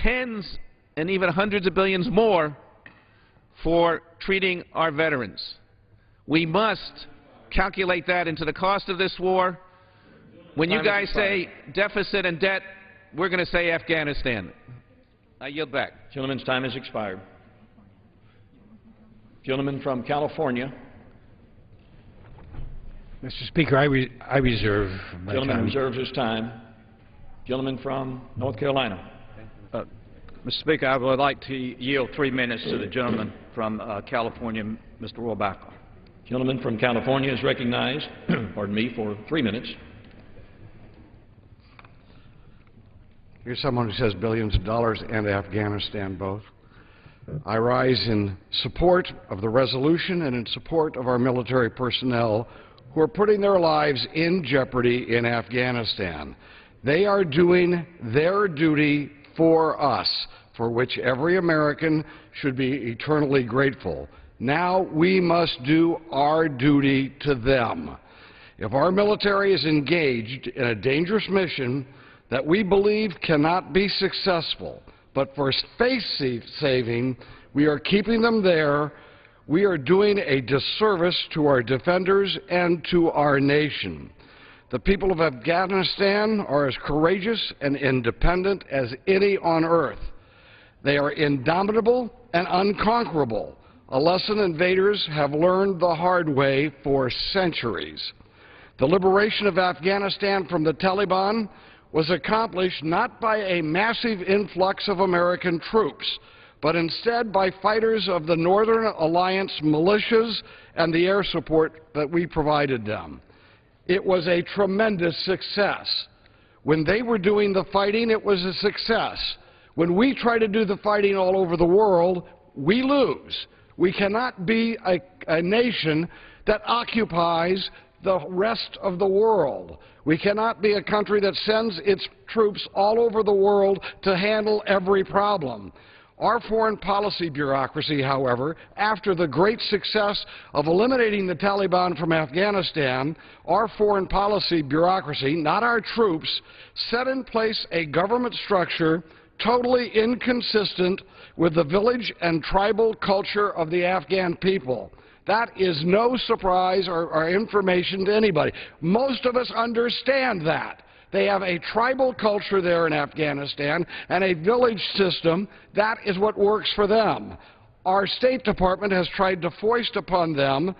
tens and even hundreds of billions more for treating our veterans. We must calculate that into the cost of this war. When you guys say deficit and debt, we're going to say Afghanistan. I yield back. Gentleman's time has expired. Gentleman from California. Mr. Speaker, I reserve my time. Gentleman reserves his time. Gentleman from North Carolina. Mr. Speaker, I would like to yield 3 minutes to the gentleman from California, Mr. Rohrbacher. Gentleman from California is recognized, pardon me, for 3 minutes. Here's someone who says billions of dollars and Afghanistan both. I rise in support of the resolution and in support of our military personnel who are putting their lives in jeopardy in Afghanistan. They are doing their duty for us, for which every American should be eternally grateful. Now we must do our duty to them. If our military is engaged in a dangerous mission that we believe cannot be successful, but for face saving, we are keeping them there, we are doing a disservice to our defenders and to our nation. The people of Afghanistan are as courageous and independent as any on earth. They are indomitable and unconquerable, a lesson invaders have learned the hard way for centuries. The liberation of Afghanistan from the Taliban was accomplished not by a massive influx of American troops, but instead by fighters of the Northern Alliance militias and the air support that we provided them. It was a tremendous success. When they were doing the fighting, it was a success. When we try to do the fighting all over the world, we lose. We cannot be a nation that occupies the rest of the world. We cannot be a country that sends its troops all over the world to handle every problem. Our foreign policy bureaucracy, however, after the great success of eliminating the Taliban from Afghanistan, our foreign policy bureaucracy, not our troops, set in place a government structure totally inconsistent with the village and tribal culture of the Afghan people. That is no surprise or information to anybody. Most of us understand that. They have a tribal culture there in Afghanistan and a village system. That is what works for them. Our State Department has tried to foist upon them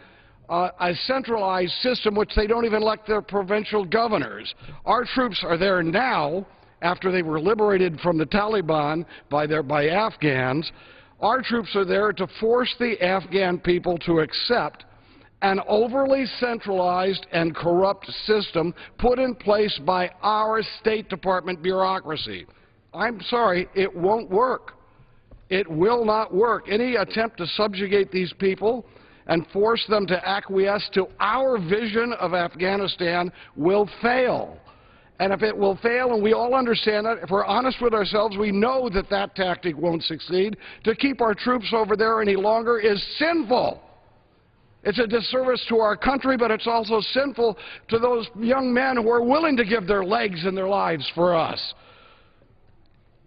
a centralized system which they don't even elect their provincial governors. Our troops are there now after they were liberated from the Taliban by Afghans. Our troops are there to force the Afghan people to accept an overly centralized and corrupt system put in place by our State Department bureaucracy. I'm sorry, it won't work. It will not work. Any attempt to subjugate these people and force them to acquiesce to our vision of Afghanistan will fail. And if it will fail, and we all understand that, if we're honest with ourselves, we know that that tactic won't succeed. To keep our troops over there any longer is sinful. It's a disservice to our country, but it's also sinful to those young men who are willing to give their legs and their lives for us.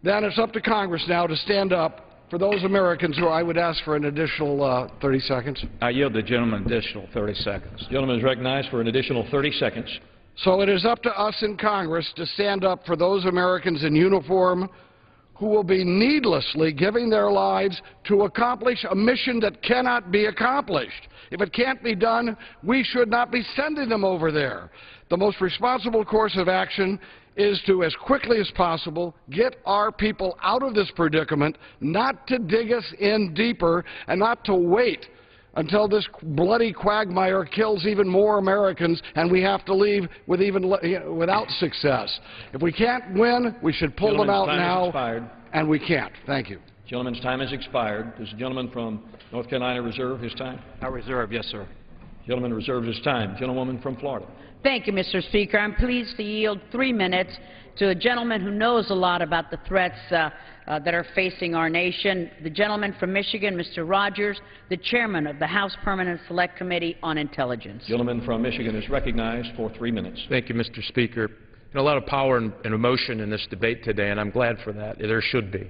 Then it's up to Congress now to stand up for those Americans who I would ask for an additional 30 seconds. I yield the gentleman an additional 30 seconds. The gentleman is recognized for an additional 30 seconds. So it is up to us in Congress to stand up for those Americans in uniform who will be needlessly giving their lives to accomplish a mission that cannot be accomplished. If it can't be done, we should not be sending them over there. The most responsible course of action is to, as quickly as possible, get our people out of this predicament, not to dig us in deeper, and not to wait until this bloody quagmire kills even more Americans and we have to leave with without success. If we can't win, we should pull them out now, and we can't. Thank you. Gentleman's time has expired. Does the gentleman from North Carolina reserve his time? I reserve, yes, sir. Gentleman reserves his time. Gentlewoman from Florida. Thank you, Mr. Speaker. I'm pleased to yield 3 minutes to a gentleman who knows a lot about the threats that are facing our nation, the gentleman from Michigan, Mr. Rogers, the chairman of the House Permanent Select Committee on Intelligence. Gentleman from Michigan is recognized for 3 minutes. Thank you, Mr. Speaker. a lot of power and emotion in this debate today, and I'm glad for that. There should be.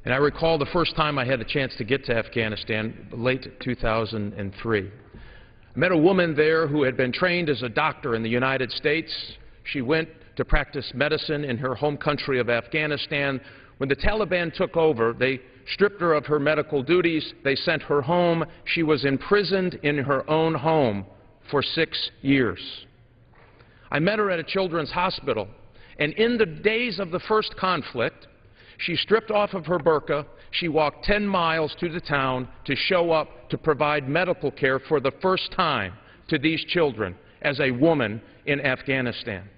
And I recall the first time I had the chance to get to Afghanistan, late 2003. I met a woman there who had been trained as a doctor in the United States. She went to practice medicine in her home country of Afghanistan. When the Taliban took over, they stripped her of her medical duties. They sent her home. She was imprisoned in her own home for 6 years. I met her at a children's hospital, and in the days of the first conflict, she stripped off of her burqa. She walked 10 miles to the town to show up to provide medical care for the first time to these children as a woman in Afghanistan.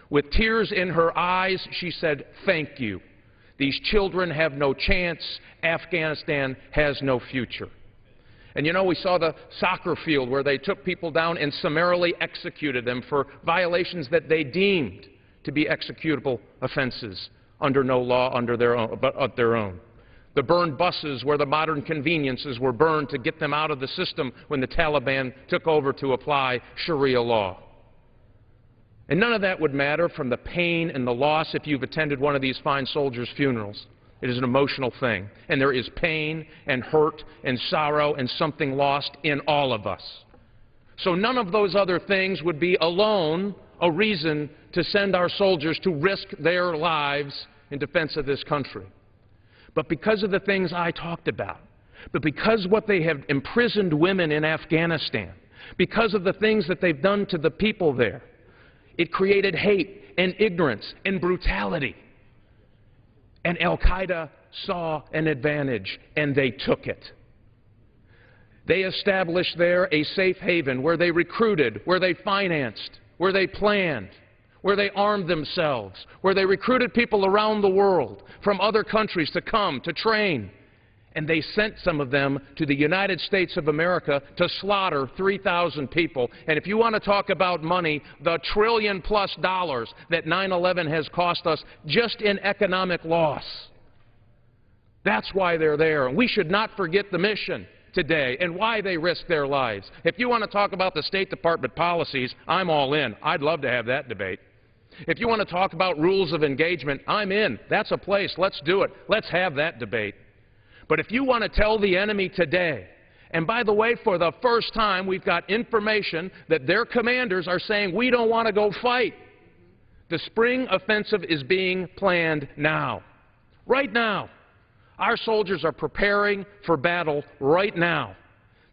With tears in her eyes, she said, "Thank you. These children have no chance. Afghanistan has no future." And you know, we saw the soccer field where they took people down and summarily executed them for violations that they deemed to be executable offenses under no law under their own, but of their own. The burned buses where the modern conveniences were burned to get them out of the system when the Taliban took over to apply Sharia law. And none of that would matter from the pain and the loss if you've attended one of these fine soldiers' funerals. It is an emotional thing, and there is pain and hurt and sorrow and something lost in all of us. So none of those other things would be alone a reason to send our soldiers to risk their lives in defense of this country. But because of the things I talked about, but because what they have imprisoned women in Afghanistan, because of the things that they've done to the people there, it created hate and ignorance and brutality. And Al-Qaeda saw an advantage, and they took it. They established there a safe haven where they recruited, where they financed, where they planned, where they armed themselves, where they recruited people around the world from other countries to come, to train. And they sent some of them to the United States of America to slaughter 3,000 people. And if you want to talk about money, the $1 trillion+ that 9/11 has cost us just in economic loss. That's why they're there. And we should not forget the mission today and why they risked their lives. If you want to talk about the State Department policies, I'm all in. I'd love to have that debate. If you want to talk about rules of engagement, I'm in. That's a place. Let's do it. Let's have that debate. But if you want to tell the enemy today, and by the way, for the first time, we've got information that their commanders are saying we don't want to go fight. The spring offensive is being planned now. Right now. Our soldiers are preparing for battle right now.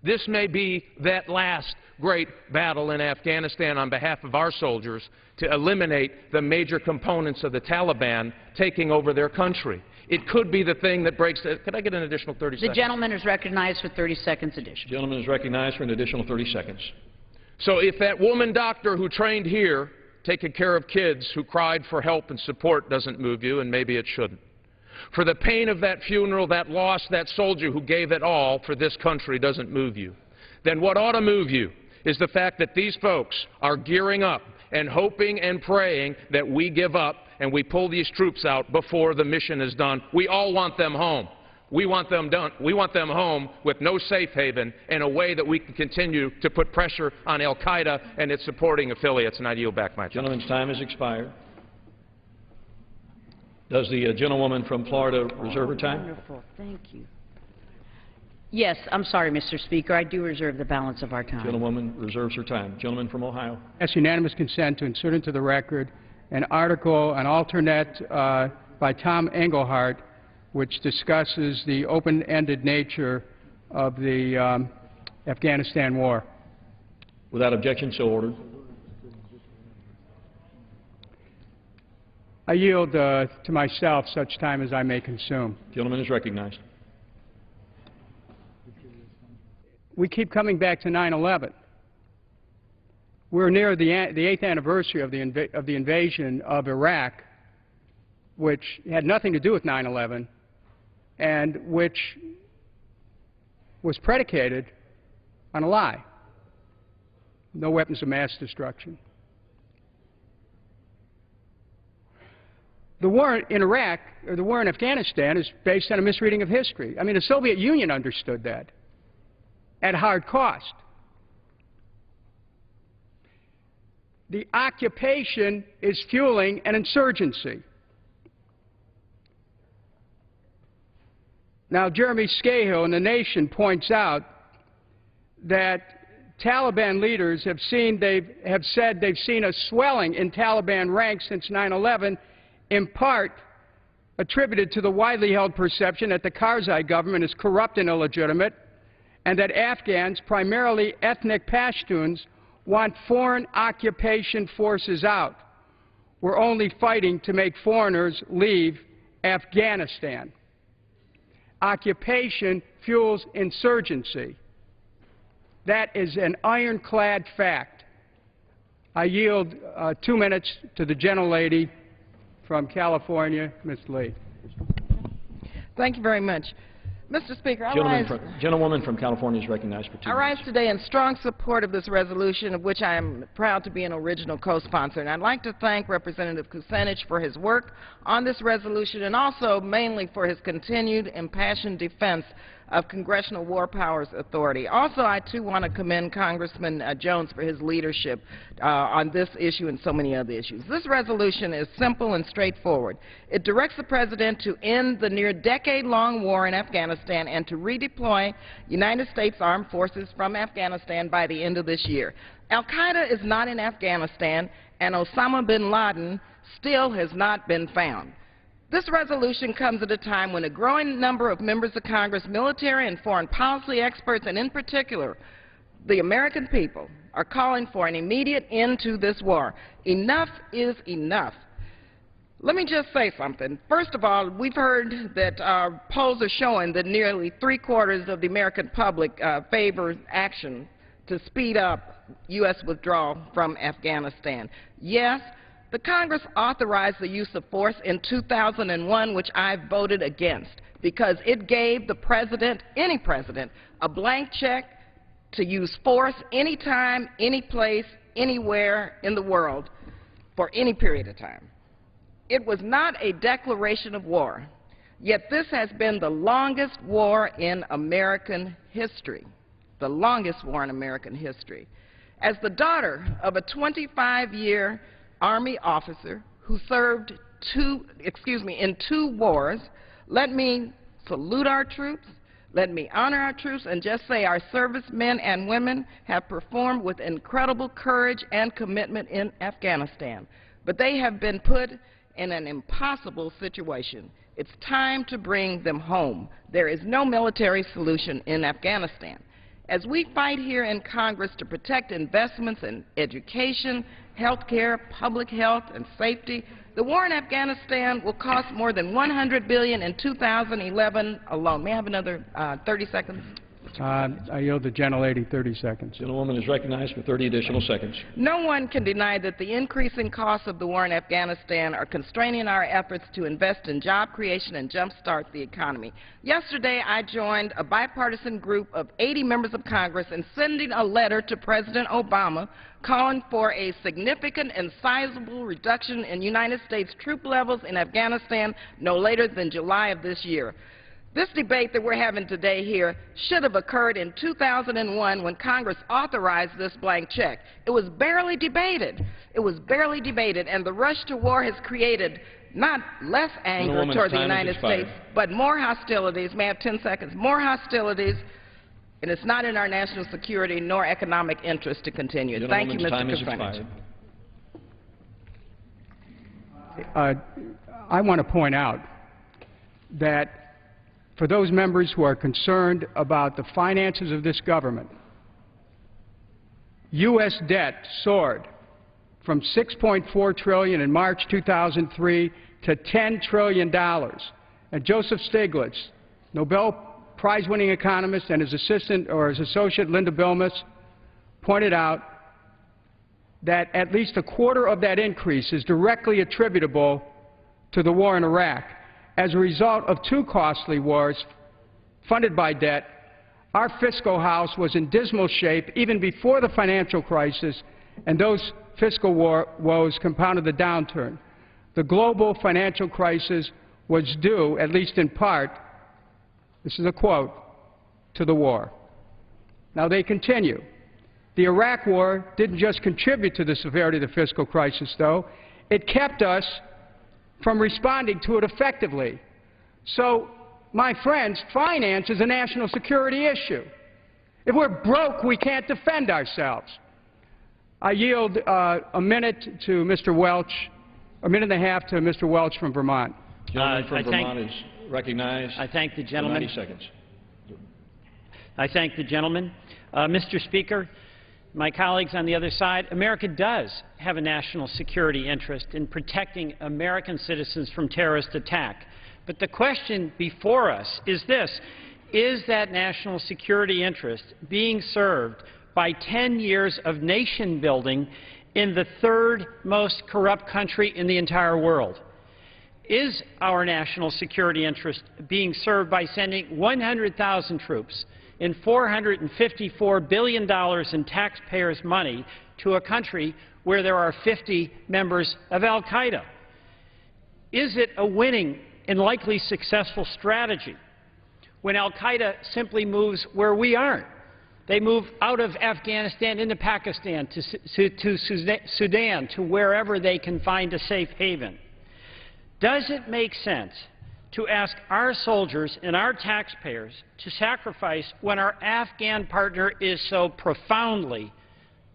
This may be that last great battle in Afghanistan on behalf of our soldiers to eliminate the major components of the Taliban taking over their country. It could be the thing that breaks the... Could I get an additional 30 seconds? The gentleman is recognized for 30 seconds additional. The gentleman is recognized for an additional 30 seconds. So if that woman doctor who trained here, taking care of kids who cried for help and support, doesn't move you, and maybe it shouldn't. For the pain of that funeral, that loss, that soldier who gave it all for this country doesn't move you, then what ought to move you is the fact that these folks are gearing up and hoping and praying that we give up and we pull these troops out before the mission is done. We all want them home. We want them done. We want them home with no safe haven in a way that we can continue to put pressure on Al-Qaeda and its supporting affiliates. And I yield back my time. Gentleman's time has expired. Does the gentlewoman from Florida reserve her time? Wonderful. Thank you. Yes, I'm sorry, Mr. Speaker. I do reserve the balance of our time. Gentlewoman reserves her time. Gentleman from Ohio. Ask unanimous consent to insert into the record an article, an alternate by Tom Engelhardt, which discusses the open-ended nature of the Afghanistan war. Without objection, so ordered. I yield to myself such time as I may consume. Gentleman is recognized. We keep coming back to 9/11. We're near the 8th anniversary of the invasion of Iraq, which had nothing to do with 9/11, and which was predicated on a lie. No weapons of mass destruction. The war in Iraq, or the war in Afghanistan, is based on a misreading of history. I mean, the Soviet Union understood that at hard cost. the occupation is fueling an insurgency. Now, Jeremy Scahill in The Nation points out that Taliban leaders have said they've seen a swelling in Taliban ranks since 9/11, in part attributed to the widely held perception that the Karzai government is corrupt and illegitimate, and that Afghans, primarily ethnic Pashtuns, want foreign occupation forces out. We're only fighting to make foreigners leave Afghanistan. Occupation fuels insurgency. That is an ironclad fact. I yield 2 minutes to the gentlelady from California, Ms. Lee. Thank you very much. Mr. Speaker, Gentlewoman from California is recognized for 2 minutes. I rise today in strong support of this resolution, of which I am proud to be an original co-sponsor. And I'd like to thank Representative Kucinich for his work on this resolution, and also mainly for his continued impassioned defense of Congressional War Powers Authority. Also, I too want to commend Congressman Jones for his leadership on this issue and so many other issues. This resolution is simple and straightforward. It directs the President to end the near decade-long war in Afghanistan and to redeploy United States Armed Forces from Afghanistan by the end of this year. Al-Qaeda is not in Afghanistan, and Osama bin Laden still has not been found. This resolution comes at a time when a growing number of members of Congress, military and foreign policy experts, and in particular the American people, are calling for an immediate end to this war. Enough is enough. Let me just say something. First of all, we've heard that polls are showing that nearly 3/4 of the American public favor action to speed up U.S. withdrawal from Afghanistan. Yes, the Congress authorized the use of force in 2001, which I voted against, because it gave the President, any President, a blank check to use force anytime, any place, anywhere in the world for any period of time. It was not a declaration of war, yet this has been the longest war in American history, the longest war in American history. As the daughter of a 25-year Army officer who served in 2 wars, let me salute our troops, let me honor our troops, and just say our servicemen and women have performed with incredible courage and commitment in Afghanistan. But they have been put in an impossible situation. It's time to bring them home. There is no military solution in Afghanistan. As we fight here in Congress to protect investments in education, health care, public health, and safety, the war in Afghanistan will cost more than $100 billion in 2011 alone. May I have another 30 seconds? I yield the gentlelady 30 seconds. Gentlewoman is recognized for 30 additional seconds. No one can deny that the increasing costs of the war in Afghanistan are constraining our efforts to invest in job creation and jumpstart the economy. Yesterday, I joined a bipartisan group of 80 members of Congress in sending a letter to President Obama calling for a significant and sizable reduction in United States troop levels in Afghanistan no later than July of this year. This debate that we're having today here should have occurred in 2001 when Congress authorized this blank check. It was barely debated. It was barely debated, and the rush to war has created not less anger toward the United States, but more hostilities. May I have 10 seconds? More hostilities, and it's not in our national security nor economic interest to continue. Thank you, Mr. Kucinich. I want to point out that for those members who are concerned about the finances of this government, U.S. debt soared from $6.4 trillion in March 2003 to $10 trillion. And Joseph Stiglitz, Nobel Prize-winning economist, and his associate Linda Bilmes pointed out that at least a quarter of that increase is directly attributable to the war in Iraq. As a result of 2 costly wars funded by debt, our fiscal house was in dismal shape even before the financial crisis, and those fiscal woes compounded the downturn. The global financial crisis was due, at least in part, this is a quote, to the war. Now they continue. The Iraq War didn't just contribute to the severity of the fiscal crisis, though. It kept us from responding to it effectively. So, my friends, finance is a national security issue. If we're broke, we can't defend ourselves. I yield a minute to Mr. Welch, a minute and a half to Mr. Welch from Vermont. Gentleman from Vermont is recognized. I thank the for gentleman. 90 seconds. I thank the gentleman. Mr. Speaker, my colleagues on the other side, America does have a national security interest in protecting American citizens from terrorist attack. But the question before us is this: is that national security interest being served by 10 years of nation building in the third most corrupt country in the entire world? Is our national security interest being served by sending 100,000 troops and $454 billion in taxpayers' money to a country where there are 50 members of al-Qaeda? Is it a winning and likely successful strategy when al-Qaeda simply moves where we aren't? They move out of Afghanistan into Pakistan, to Sudan, to wherever they can find a safe haven. Does it make sense to ask our soldiers and our taxpayers to sacrifice when our Afghan partner is so profoundly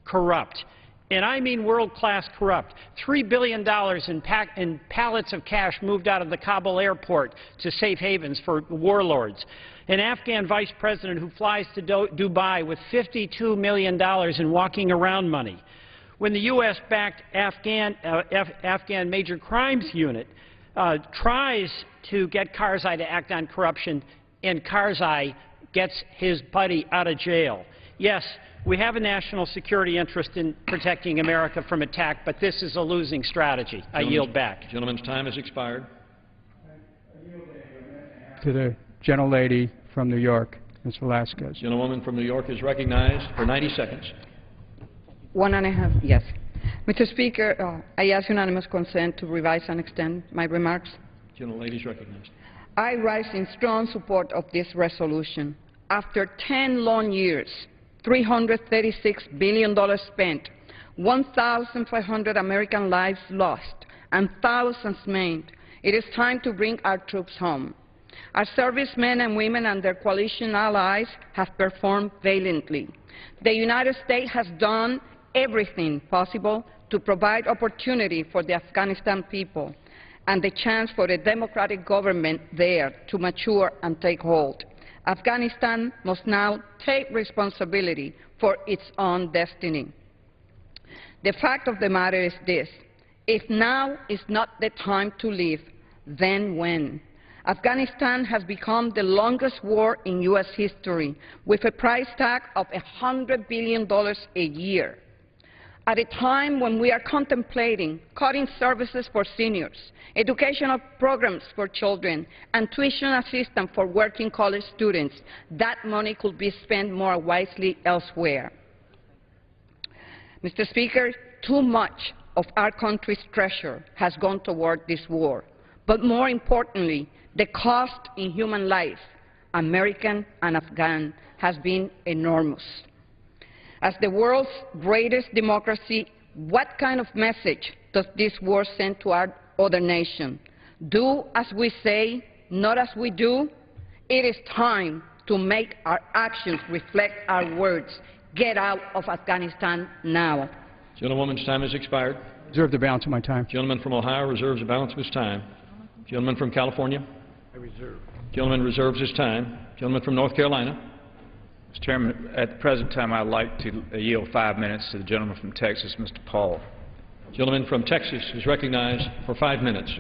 corrupt? And I mean world-class corrupt. $3 billion in pallets of cash moved out of the Kabul airport to safe havens for warlords. An Afghan vice president who flies to Dubai with $52 million in walking around money. When the U.S.-backed Afghan Major Crimes Unit tries to get Karzai to act on corruption, and Karzai gets his buddy out of jail. Yes, we have a national security interest in protecting America from attack, but this is a losing strategy. I yield back. Gentleman's time has expired. To the gentlelady from New York, Ms. Velasquez. Gentlewoman from New York is recognized for 90 seconds. 1.5, yes. Mr. Speaker, I ask unanimous consent to revise and extend my remarks. Gentlelady is recognized. I rise in strong support of this resolution. After 10 long years, $336 billion spent, 1,500 American lives lost, and thousands maimed, it is time to bring our troops home. Our servicemen and women and their coalition allies have performed valiantly. The United States has done everything possible to provide opportunity for the Afghanistan people and the chance for a democratic government there to mature and take hold. Afghanistan must now take responsibility for its own destiny. The fact of the matter is this: if now is not the time to leave, then when? Afghanistan has become the longest war in U.S. history, with a price tag of $100 billion a year. At a time when we are contemplating cutting services for seniors, educational programs for children, and tuition assistance for working college students, that money could be spent more wisely elsewhere. Mr. Speaker, too much of our country's treasure has gone toward this war. But more importantly, the cost in human life, American and Afghan, has been enormous. As the world's greatest democracy, what kind of message does this war send to our other nation? Do as we say, not as we do? It is time to make our actions reflect our words. Get out of Afghanistan now. Gentlewoman's time has expired. Reserve the balance of my time. Gentleman from Ohio reserves the balance of his time. Gentleman from California? I reserve. Gentleman reserves his time. Gentleman from North Carolina? Mr. Chairman, at the present time, I'd like to yield 5 minutes to the gentleman from Texas, Mr. Paul. Gentleman from Texas is recognized for 5 minutes.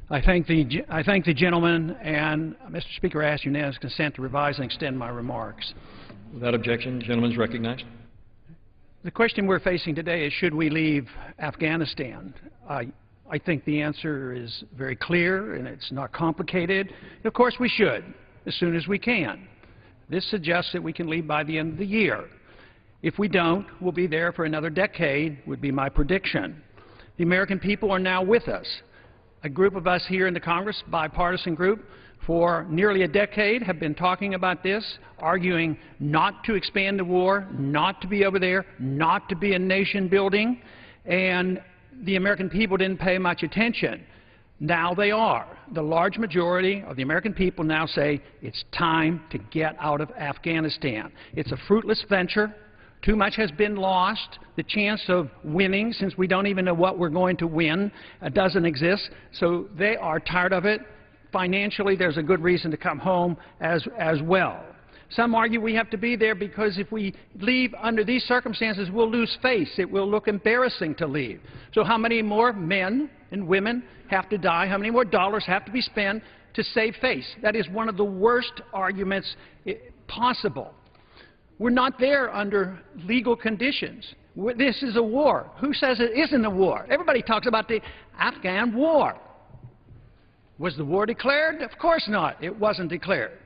I thank the gentleman, and, Mr. Speaker, I ask unanimous consent to revise and extend my remarks. Without objection, the gentleman is recognized. The question we're facing today is, should we leave Afghanistan? I think the answer is very clear, and it's not complicated. And of course, we should, as soon as we can. This suggests that we can leave by the end of the year. If we don't, we'll be there for another decade, would be my prediction. The American people are now with us. a group of us here in the Congress, bipartisan group, for nearly a decade have been talking about this, arguing not to expand the war, not to be over there, not to be a nation building, and the American people didn't pay much attention. Now they are. The large majority of the American people now say it's time to get out of Afghanistan. It's a fruitless venture. Too much has been lost. The chance of winning, since we don't even know what we're going to win, doesn't exist. So they are tired of it. Financially, there's a good reason to come home as well. Some argue we have to be there because if we leave under these circumstances, we'll lose face. It will look embarrassing to leave. So how many more men and women have to die? How many more dollars have to be spent to save face? That is one of the worst arguments possible. We're not there under legal conditions. This is a war. Who says it isn't a war? Everybody talks about the Afghan war. Was the war declared? Of course not. It wasn't declared.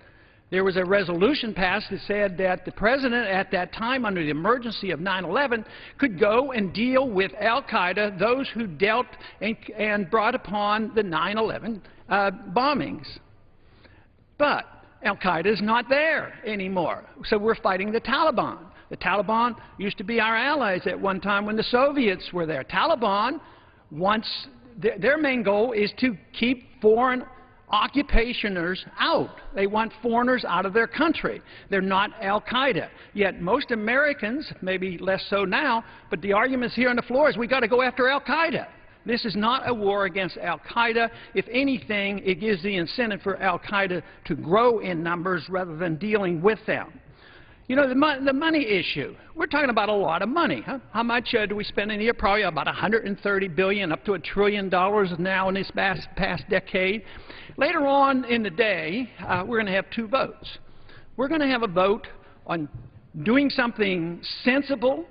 There was a resolution passed that said that the president at that time, under the emergency of 9/11, could go and deal with al-Qaeda, those who dealt and brought upon the 9/11 bombings. But al-Qaeda is not there anymore, so we're fighting the Taliban. The Taliban used to be our allies at one time when the Soviets were there. Taliban wants, their main goal is to keep foreign occupationers out. They want foreigners out of their country. They're not al-Qaeda. Yet most Americans, maybe less so now, but the arguments here on the floor is we've got to go after al-Qaeda. This is not a war against al-Qaeda. If anything, it gives the incentive for al-Qaeda to grow in numbers rather than dealing with them. You know, the money issue, we're talking about a lot of money. Huh? How much do we spend in a year? Probably about $130 billion, up to $1 trillion now in this past decade. Later on in the day, we're going to have two votes. We're going to have a vote on doing something sensible,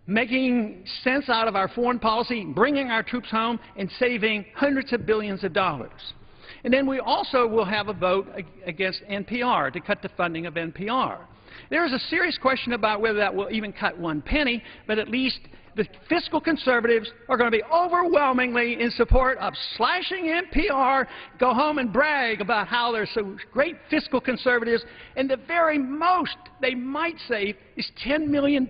making sense out of our foreign policy, bringing our troops home, and saving hundreds of billions of dollars. And then we also will have a vote against NPR, to cut the funding of NPR. There is a serious question about whether that will even cut one penny, but at least the fiscal conservatives are going to be overwhelmingly in support of slashing NPR, go home and brag about how they're so great fiscal conservatives, and the very most they might save is $10 million.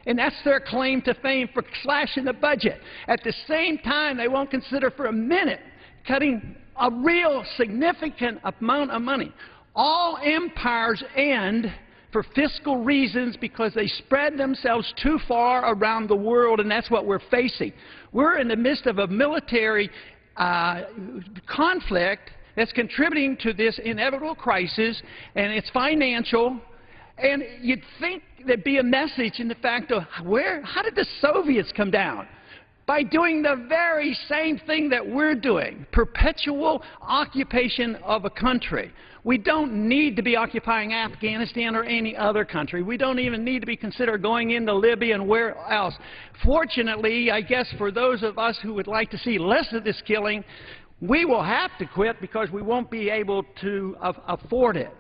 And that's their claim to fame for slashing the budget. At the same time, they won't consider for a minute cutting a real significant amount of money. All empires end for fiscal reasons because they spread themselves too far around the world, and that's what we're facing. We're in the midst of a military conflict that's contributing to this inevitable crisis, and it's financial. And you'd think there'd be a message in the fact of how did the Soviets come down? By doing the very same thing that we're doing, perpetual occupation of a country. We don't need to be occupying Afghanistan or any other country. We don't even need to be considered going into Libya and where else. Fortunately, I guess for those of us who would like to see less of this killing, we will have to quit because we won't be able to afford it.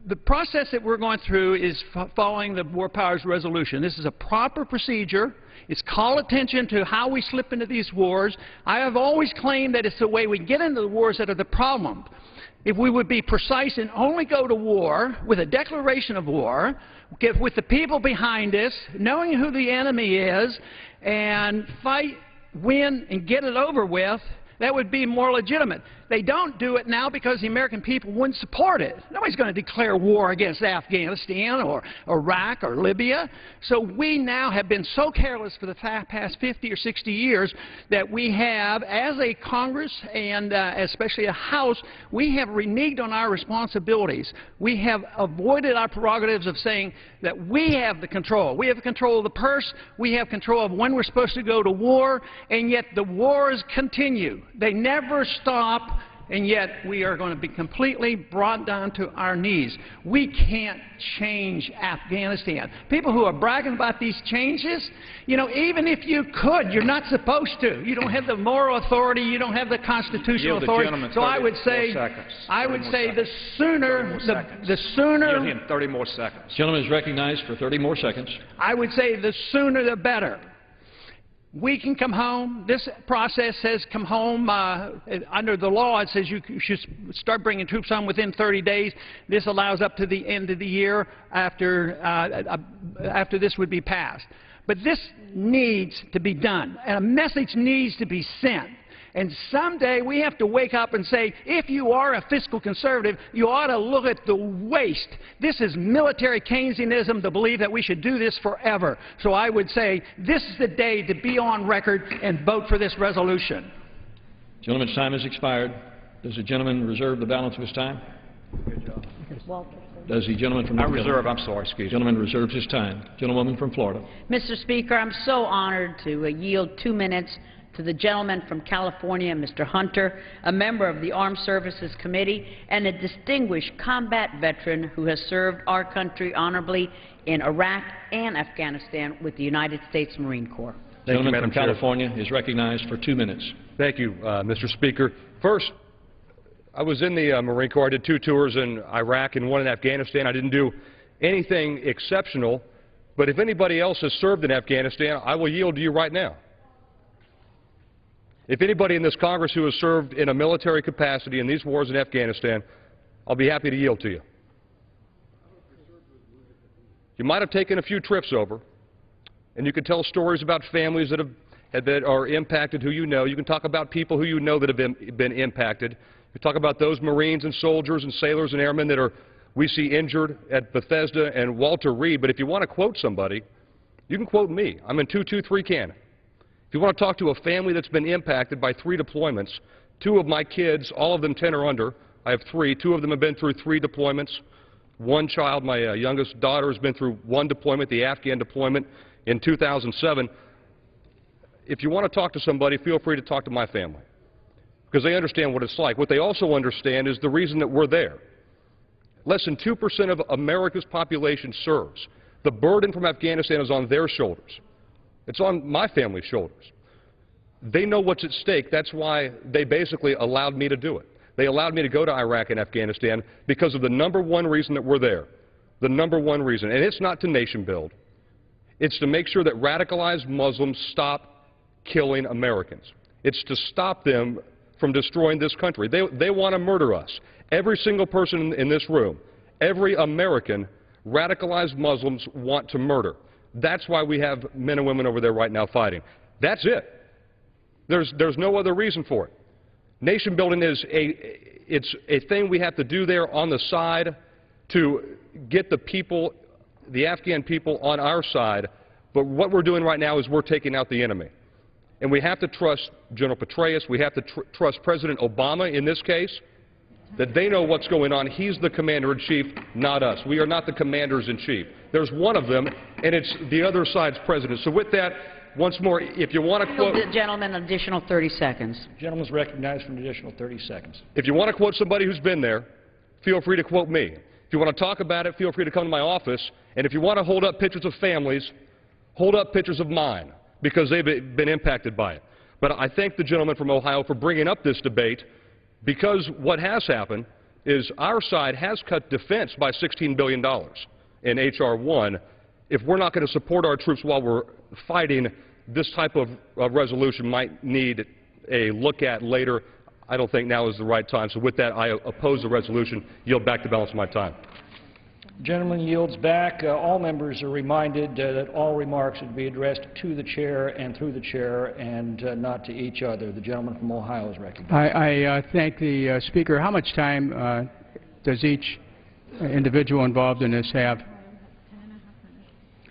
The process that we're going through is following the War Powers Resolution. This is a proper procedure. It's call attention to how we slip into these wars. I have always claimed that it's the way we get into the wars that are the problem. If we would be precise and only go to war with a declaration of war, get with the people behind us, knowing who the enemy is, and fight, win, and get it over with, that would be more legitimate. They don't do it now because the American people wouldn't support it. Nobody's going to declare war against Afghanistan or Iraq or Libya. So we now have been so careless for the past 50 or 60 years that we have, as a Congress and especially a House, we have reneged on our responsibilities. We have avoided our prerogatives of saying that we have the control. We have control of the purse. We have control of when we're supposed to go to war, and yet the wars continue. They never stop. And yet we are going to be completely brought down to our knees. We can't change Afghanistan. People who are bragging about these changes, you know, even if you could, you're not supposed to. You don't have the moral authority. You don't have the constitutional authority. So I would say, the sooner, the sooner. Give him 30 more seconds. Gentleman is recognized for 30 more seconds. I would say the sooner the better. We can come home. This process says come home. Under the law, it says you should start bringing troops home within 30 days. This allows up to the end of the year after this would be passed. But this needs to be done, and a message needs to be sent. And someday we have to wake up and say, if you are a fiscal conservative, you ought to look at the waste. This is military Keynesianism to believe that we should do this forever. So I would say this is the day to be on record and vote for this resolution. Gentleman's time has expired. Does the gentleman reserve the balance of his time? Good job. Does the gentleman from I North reserve, Carolina? I'm sorry, excuse me. Gentleman reserves his time. Gentlewoman from Florida. Mr. Speaker, I'm so honored to yield 2 minutes to the gentleman from California, Mr. Hunter, a member of the Armed Services Committee and a distinguished combat veteran who has served our country honorably in Iraq and Afghanistan with the United States Marine Corps. The gentleman from California is recognized for 2 minutes. Thank you, Mr. Speaker. First, I was in the Marine Corps. I did 2 tours in Iraq and 1 in Afghanistan. I didn't do anything exceptional, but if anybody else has served in Afghanistan, I will yield to you right now. If anybody in this Congress who has served in a military capacity in these wars in Afghanistan, I'll be happy to yield to you. You might have taken a few trips over, and you can tell stories about families that are impacted who you know. You can talk about people who you know that have been impacted. You talk about those Marines and soldiers and sailors and airmen that we see injured at Bethesda and Walter Reed. But if you want to quote somebody, you can quote me. I'm in 223 Cannon. If you want to talk to a family that's been impacted by 3 deployments, 2 of my kids, all of them 10 or under, I have 3, 2 of them have been through 3 deployments. 1 child, my youngest daughter, has been through 1 deployment, the Afghan deployment in 2007. If you want to talk to somebody, feel free to talk to my family, because they understand what it's like. What they also understand is the reason that we're there. Less than 2% of America's population serves. The burden from Afghanistan is on their shoulders. It's on my family's shoulders. They know what's at stake. That's why they basically allowed me to do it. They allowed me to go to Iraq and Afghanistan because of the #1 reason that we're there. The #1 reason. And it's not to nation build. It's to make sure that radicalized Muslims stop killing Americans. It's to stop them from destroying this country. They want to murder us. Every single person in this room, every American, radicalized Muslims want to murder. That's why we have men and women over there right now fighting. That's it. There's no other reason for it. Nation building is a thing we have to do there on the side to get the people, the Afghan people, on our side. But what we're doing right now is we're taking out the enemy. And we have to trust General Petraeus. We have to trust President Obama in this case, that they know what's going on. He's the commander-in-chief, not us. We are not the commanders-in-chief. There's one of them, and it's the other side's president. So with that, once more, if you want to quote... The gentleman, an additional 30 seconds. The gentleman is recognized for an additional 30 seconds. If you want to quote somebody who's been there, feel free to quote me. If you want to talk about it, feel free to come to my office. And if you want to hold up pictures of families, hold up pictures of mine, because they've been impacted by it. But I thank the gentleman from Ohio for bringing up this debate, because what has happened is our side has cut defense by $16 billion in H.R. 1. If we're not going to support our troops while we're fighting, this type of resolution might need a look at later. I don't think now is the right time. So with that, I oppose the resolution, yield back the balance of my time. Gentleman yields back. All members are reminded that all remarks should be addressed to the chair and through the chair and not to each other. The gentleman from Ohio is recognized. I thank the Speaker. How much time does each individual involved in this have?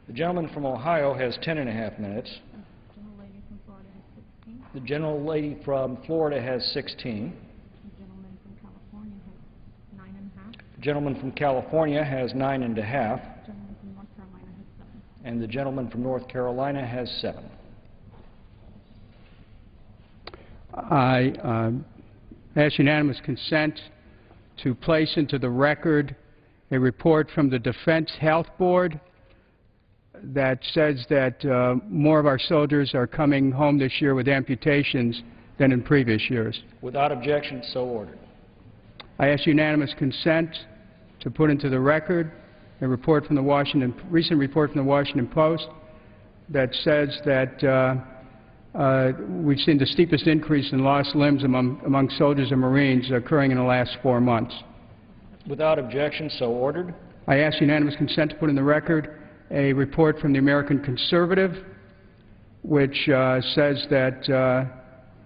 The gentleman from Ohio has 10.5 minutes. The gentlelady from Florida has 16. The gentleman from California has 9.5. And the gentleman from North Carolina has 7. I ask unanimous consent to place into the record a report from the Defense Health Board that says that more of our soldiers are coming home this year with amputations than in previous years. Without objection, so ordered. I ask unanimous consent to put into the record a report from the recent report from the Washington Post that says that we've seen the steepest increase in lost limbs among soldiers and Marines occurring in the last 4 months. Without objection, so ordered. I ask unanimous consent to put in the record a report from the American Conservative, which says that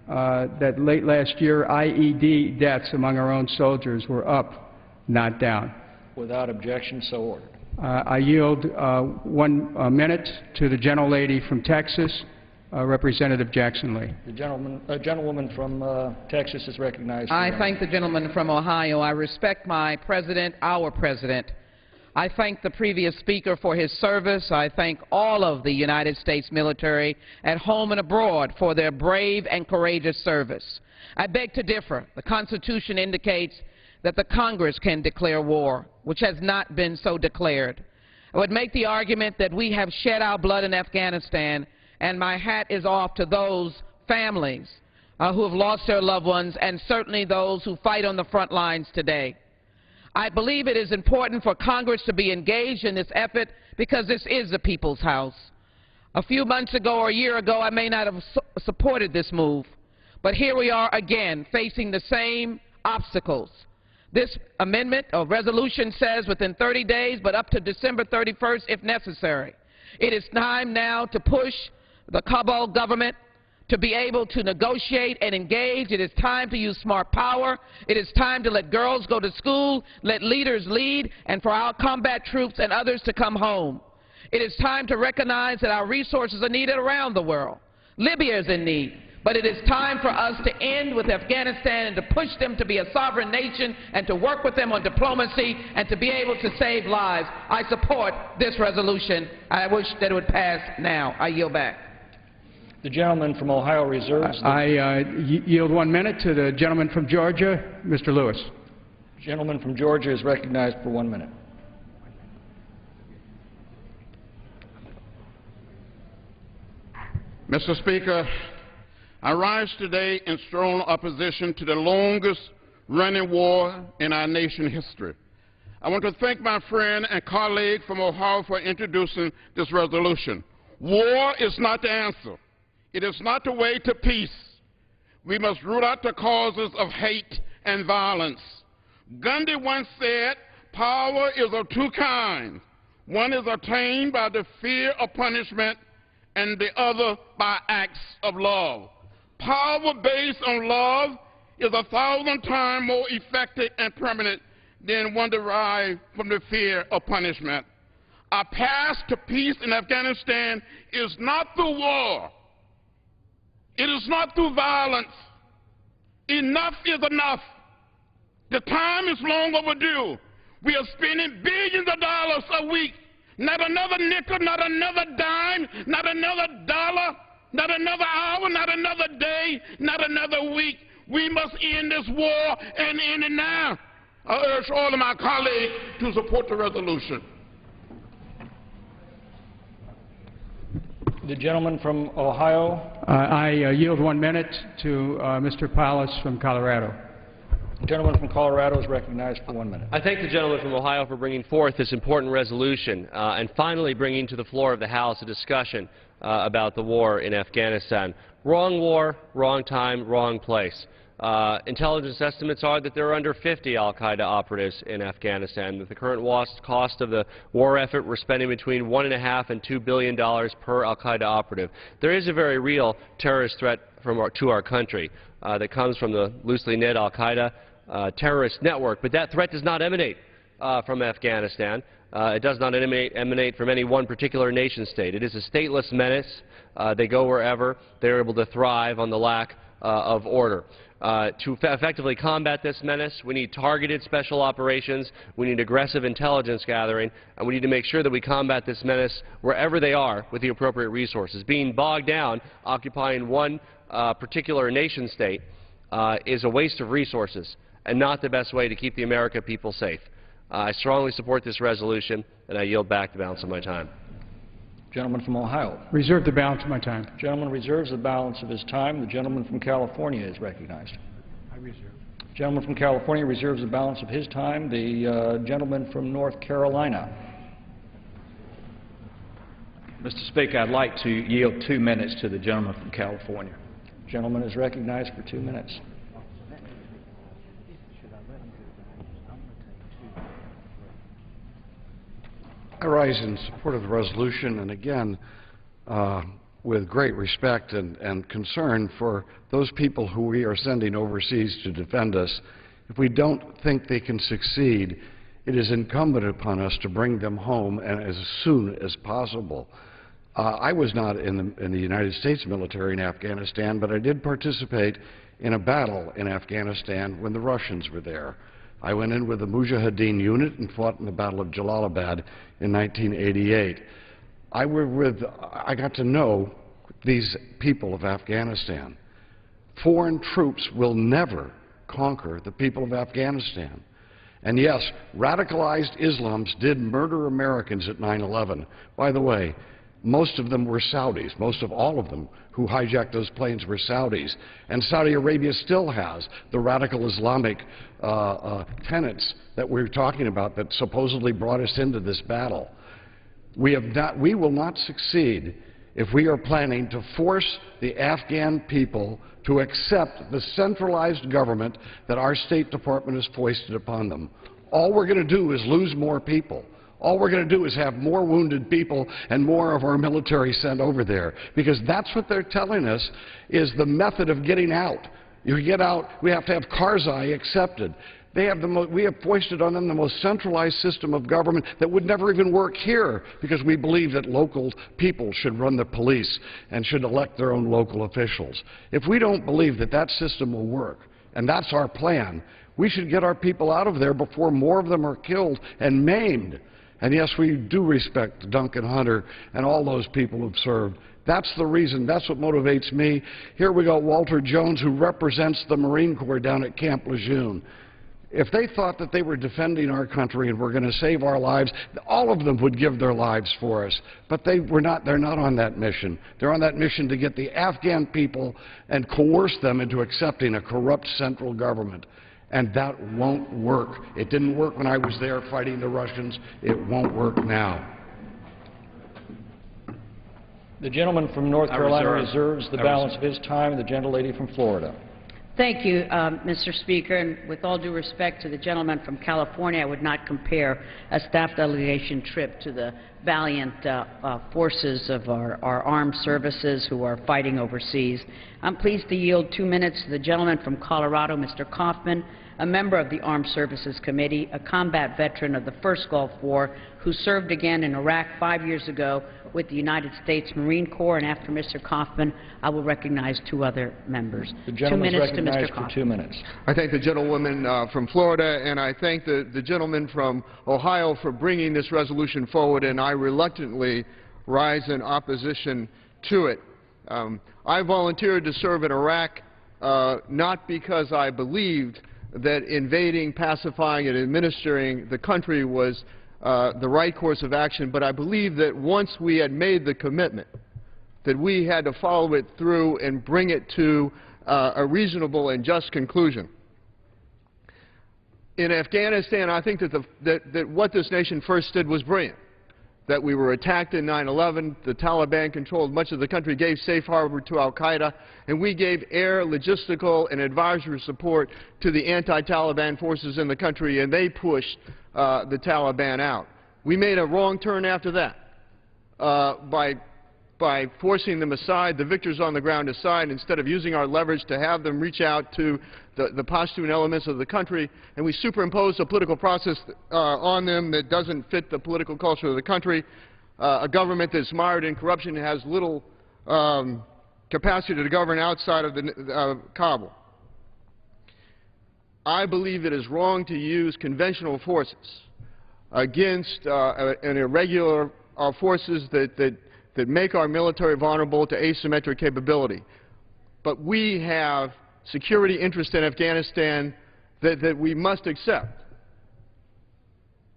that late last year IED deaths among our own soldiers were up, not down. Without objection, so ordered. I yield 1 minute to the gentlelady from Texas, Representative Jackson Lee. The gentlewoman from Texas is recognized. I thank the gentleman from Ohio. I respect my president, our president. I thank the previous speaker for his service. I thank all of the United States military at home and abroad for their brave and courageous service. I beg to differ. The Constitution indicates that the Congress can declare war, which has not been so declared. I would make the argument that we have shed our blood in Afghanistan, and my hat is off to those families who have lost their loved ones, and certainly those who fight on the front lines today. I believe it is important for Congress to be engaged in this effort because this is the people's house. A few months ago or a year ago, I may not have supported this move, but here we are again facing the same obstacles. This amendment or resolution says within 30 days, but up to December 31st if necessary. It is time now to push the Kabul government to be able to negotiate and engage. It is time to use smart power. It is time to let girls go to school, let leaders lead, and for our combat troops and others to come home. It is time to recognize that our resources are needed around the world. Libya is in need. But it is time for us to end with Afghanistan and to push them to be a sovereign nation and to work with them on diplomacy and to be able to save lives. I support this resolution. I wish that it would pass now. I yield back. The gentleman from Ohio reserves. I yield 1 minute to the gentleman from Georgia, Mr. Lewis. The gentleman from Georgia is recognized for 1 minute. Mr. Speaker, I rise today in strong opposition to the longest-running war in our nation's history. I want to thank my friend and colleague from Ohio for introducing this resolution. War is not the answer. It is not the way to peace. We must root out the causes of hate and violence. Gandhi once said, power is of two kinds. One is attained by the fear of punishment, and the other by acts of love. Power based on love is 1,000 times more effective and permanent than one derived from the fear of punishment. Our path to peace in Afghanistan is not through war. It is not through violence. Enough is enough. The time is long overdue. We are spending billions of dollars a week. Not another nickel, not another dime, not another dollar, not another hour, not another day, not another week. We must end this war and end it now. I urge all of my colleagues to support the resolution. The gentleman from Ohio. I yield 1 minute to Mr. Paulus from Colorado. The gentleman from Colorado is recognized for 1 minute. I thank the gentleman from Ohio for bringing forth this important resolution and finally bringing to the floor of the House a discussion about the war in Afghanistan. Wrong war, wrong time, wrong place. Intelligence estimates are that there are under 50 al-Qaeda operatives in Afghanistan. With the current cost of the war effort, we're spending between $1.5 and $2 billion per al-Qaeda operative. There is a very real terrorist threat to our country that comes from the loosely knit al-Qaeda terrorist network, but that threat does not emanate from Afghanistan. It does not emanate from any one particular nation state. It is a stateless menace. They go wherever. They're able to thrive on the lack of order. To effectively combat this menace, we need targeted special operations, we need aggressive intelligence gathering, and we need to make sure that we combat this menace wherever they are with the appropriate resources. Being bogged down, occupying one particular nation state is a waste of resources and not the best way to keep the American people safe. I strongly support this resolution, and I yield back the balance of my time. Gentleman from Ohio. Reserve the balance of my time. Gentleman reserves the balance of his time. The gentleman from California is recognized. I reserve. Gentleman from California reserves the balance of his time. The gentleman from North Carolina. Mr. Speaker, I'd like to yield 2 minutes to the gentleman from California. The gentleman is recognized for 2 minutes. I rise in support of the resolution, and again, with great respect and concern for those people who we are sending overseas to defend us. If we don't think they can succeed, it is incumbent upon us to bring them home and as soon as possible. I was not in the United States military in Afghanistan, but I did participate in a battle in Afghanistan when the Russians were there. I went in with the Mujahideen unit and fought in the Battle of Jalalabad in 1988. I got to know these people of Afghanistan. Foreign troops will never conquer the people of Afghanistan. And yes, radicalized Islams did murder Americans at 9/11. By the way, most of them were Saudis. Most of all of them who hijacked those planes were Saudis. And Saudi Arabia still has the radical Islamic tenets that we're talking about that supposedly brought us into this battle. We will not succeed if we are planning to force the Afghan people to accept the centralized government that our State Department has foisted upon them. All we're going to do is lose more people. All we're going to do is have more wounded people and more of our military sent over there, because that's what they're telling us is the method of getting out. You get out, we have to have Karzai accepted. We have foisted on them the most centralized system of government that would never even work here, because we believe that local people should run the police and should elect their own local officials. If we don't believe that that system will work, and that's our plan, we should get our people out of there before more of them are killed and maimed. And yes, we do respect Duncan Hunter and all those people who've served. That's the reason. That's what motivates me. Here we got Walter Jones, who represents the Marine Corps down at Camp Lejeune. If they thought that they were defending our country and were going to save our lives, all of them would give their lives for us. But they're not on that mission. They're on that mission to get the Afghan people and coerce them into accepting a corrupt central government. And that won't work. It didn't work when I was there fighting the Russians. It won't work now. The gentleman from North Carolina reserves the balance of his time. The gentlelady from Florida. Thank you, Mr. Speaker. And with all due respect to the gentleman from California, I would not compare a staff delegation trip to the valiant forces of our armed services who are fighting overseas. I'm pleased to yield 2 minutes to the gentleman from Colorado, Mr. Kaufman, a member of the Armed Services Committee, a combat veteran of the first Gulf War, who served again in Iraq 5 years ago with the United States Marine Corps. And after Mr. Kaufman, I will recognize 2 other members. The gentleman is recognized for 2 minutes. I thank the gentlewoman from Florida, and I thank the gentleman from Ohio for bringing this resolution forward, and I reluctantly rise in opposition to it. I volunteered to serve in Iraq not because I believed that invading, pacifying, and administering the country was the right course of action, but I believe that once we had made the commitment, that we had to follow it through and bring it to a reasonable and just conclusion. In Afghanistan, I think that what this nation first did was brilliant. That we were attacked in 9/11, the Taliban controlled much of the country, gave safe harbor to al-Qaeda, and we gave air, logistical, and advisory support to the anti-Taliban forces in the country, and they pushed the Taliban out. We made a wrong turn after that by forcing them aside, the victors on the ground aside, instead of using our leverage to have them reach out to the Pashtun elements of the country, and we superimposed a political process on them that doesn't fit the political culture of the country, a government that's mired in corruption and has little capacity to govern outside of Kabul. I believe it is wrong to use conventional forces against an irregular forces that make our military vulnerable to asymmetric capability. But we have security interests in Afghanistan that we must accept.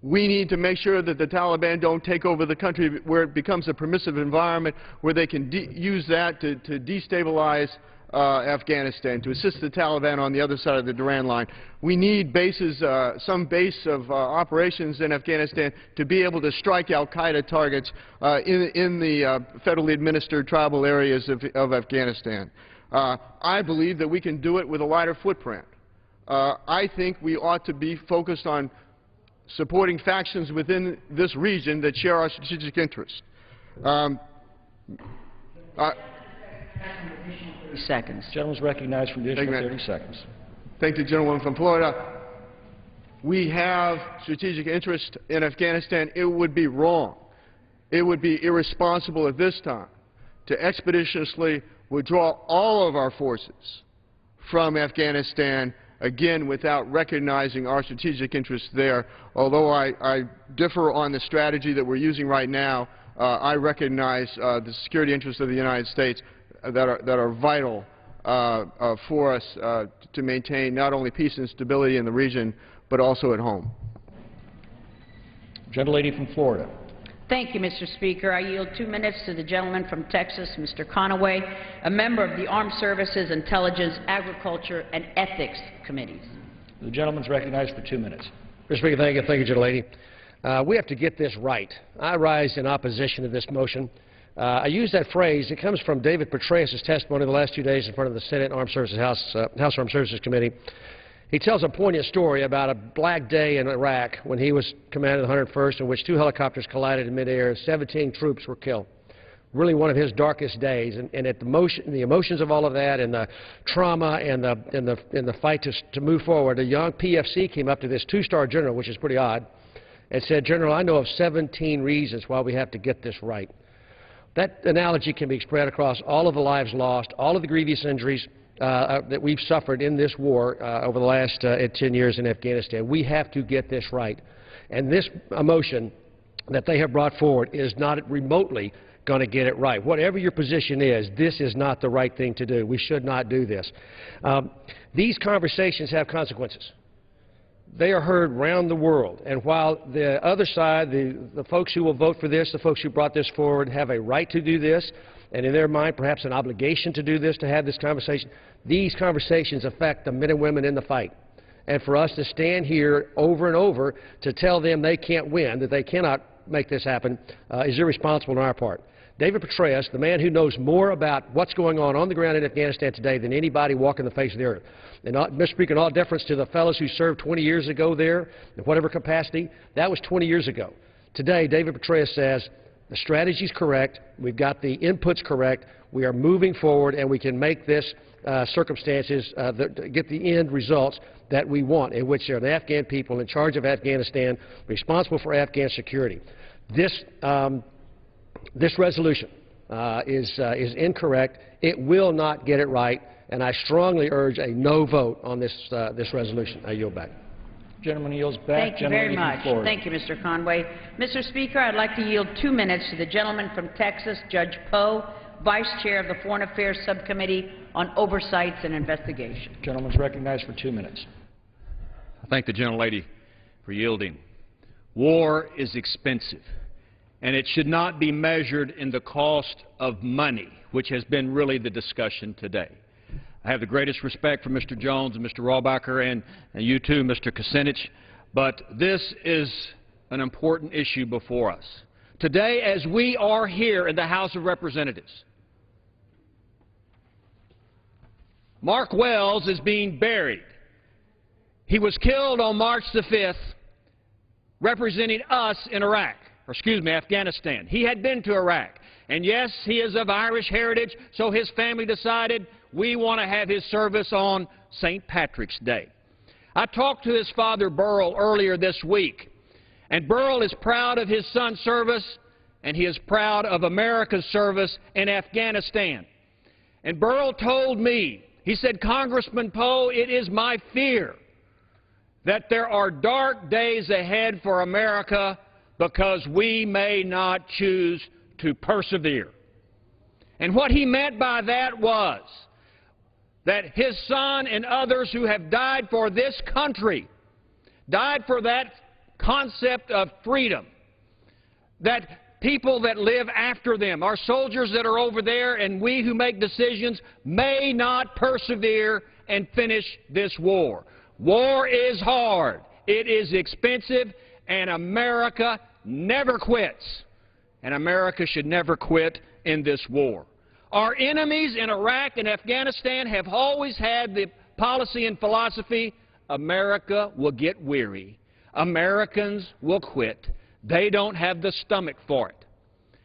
We need to make sure that the Taliban don't take over the country where it becomes a permissive environment where they can use that to destabilize Afghanistan, to assist the Taliban on the other side of the Durand line. We need bases, some base of operations in Afghanistan to be able to strike al-Qaeda targets in the federally administered tribal areas of Afghanistan. I believe that we can do it with a lighter footprint. I think we ought to be focused on supporting factions within this region that share our strategic interests. 30 seconds. The gentleman is recognized for the additional 30 seconds. Thank the gentleman from Florida. We have strategic interest in Afghanistan. It would be wrong. It would be irresponsible at this time to expeditiously withdraw all of our forces from Afghanistan, again, without recognizing our strategic interests there. Although I differ on the strategy that we're using right now, I recognize the security interests of the United States that are vital for us to maintain not only peace and stability in the region, but also at home. Gentlelady from Florida. Thank you, Mr. Speaker. I yield 2 minutes to the gentleman from Texas, Mr. Conaway, a member of the Armed Services, Intelligence, Agriculture, and Ethics Committees. The gentleman is recognized for 2 minutes. Mr. Speaker, thank you, gentlelady. We have to get this right. I rise in opposition to this motion. I use that phrase. It comes from David Petraeus' testimony the last 2 days in front of the Senate Armed Services House Armed Services Committee. He tells a poignant story about a black day in Iraq when he was commanding the 101st, in which 2 helicopters collided in midair. 17 troops were killed. Really one of his darkest days. And at the emotions of all of that, and the trauma, and the fight to move forward, a young PFC came up to this 2-star general, which is pretty odd, and said, "General, I know of 17 reasons why we have to get this right." That analogy can be spread across all of the lives lost, all of the grievous injuries that we've suffered in this war over the last 10 years in Afghanistan. We have to get this right. And this motion that they have brought forward is not remotely going to get it right. Whatever your position is, this is not the right thing to do. We should not do this. These conversations have consequences. They are heard around the world. And while the other side, the folks who will vote for this, the folks who brought this forward, have a right to do this, and in their mind perhaps an obligation to do this, to have this conversation, these conversations affect the men and women in the fight. And for us to stand here over and over to tell them they can't win, that they cannot make this happen, is irresponsible on our part. David Petraeus, the man who knows more about what's going on the ground in Afghanistan today than anybody walking the face of the earth. And Mr. Speaker, in all deference to the fellows who served 20 years ago there, in whatever capacity, that was 20 years ago. Today, David Petraeus says the strategy is correct, we've got the inputs correct, we are moving forward, and we can make this circumstances, get the end results that we want, in which there are the Afghan people in charge of Afghanistan, responsible for Afghan security. This resolution is incorrect. It will not get it right, and I strongly urge a no vote on this resolution. I yield back. Gentleman yields back. Thank you very much. Thank you, Mr. Conway. Mr. Speaker, I'd like to yield 2 minutes to the gentleman from Texas, Judge Poe, Vice Chair of the Foreign Affairs Subcommittee on Oversights and Investigation. Gentleman is recognized for 2 minutes. I thank the gentlelady for yielding. War is expensive, and it should not be measured in the cost of money, which has been really the discussion today. I have the greatest respect for Mr. Jones and Mr. Rohrabacher and you too, Mr. Kucinich, but this is an important issue before us. Today, as we are here in the House of Representatives, Mark Wells is being buried. He was killed on March the 5th representing us in Iraq, or excuse me, Afghanistan. He had been to Iraq. And yes, he is of Irish heritage, so his family decided we want to have his service on St. Patrick's Day. I talked to his father, Burl, earlier this week, and Burl is proud of his son's service, and he is proud of America's service in Afghanistan. And Burl told me, he said, "Congressman Poe, it is my fear that there are dark days ahead for America because we may not choose to persevere." And what he meant by that was that his son and others who have died for this country, died for that concept of freedom, that people that live after them, our soldiers that are over there, and we who make decisions may not persevere and finish this war. War is hard. It is expensive, and America never quits. And America should never quit in this war. Our enemies in Iraq and Afghanistan have always had the policy and philosophy, America will get weary. Americans will quit. They don't have the stomach for it.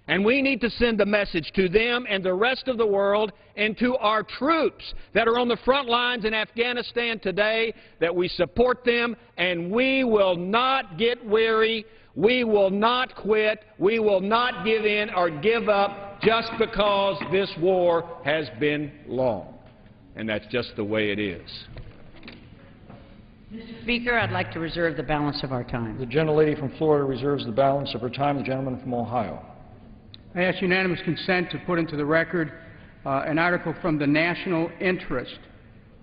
And we need to send a message to them and the rest of the world and to our troops that are on the front lines in Afghanistan today that we support them and we will not get weary. We will not quit. We will not give in or give up just because this war has been long. And that's just the way it is. Mr. Speaker, I'd like to reserve the balance of our time. The gentlelady from Florida reserves the balance of her time. The gentleman from Ohio. I ask unanimous consent to put into the record an article from the National Interest,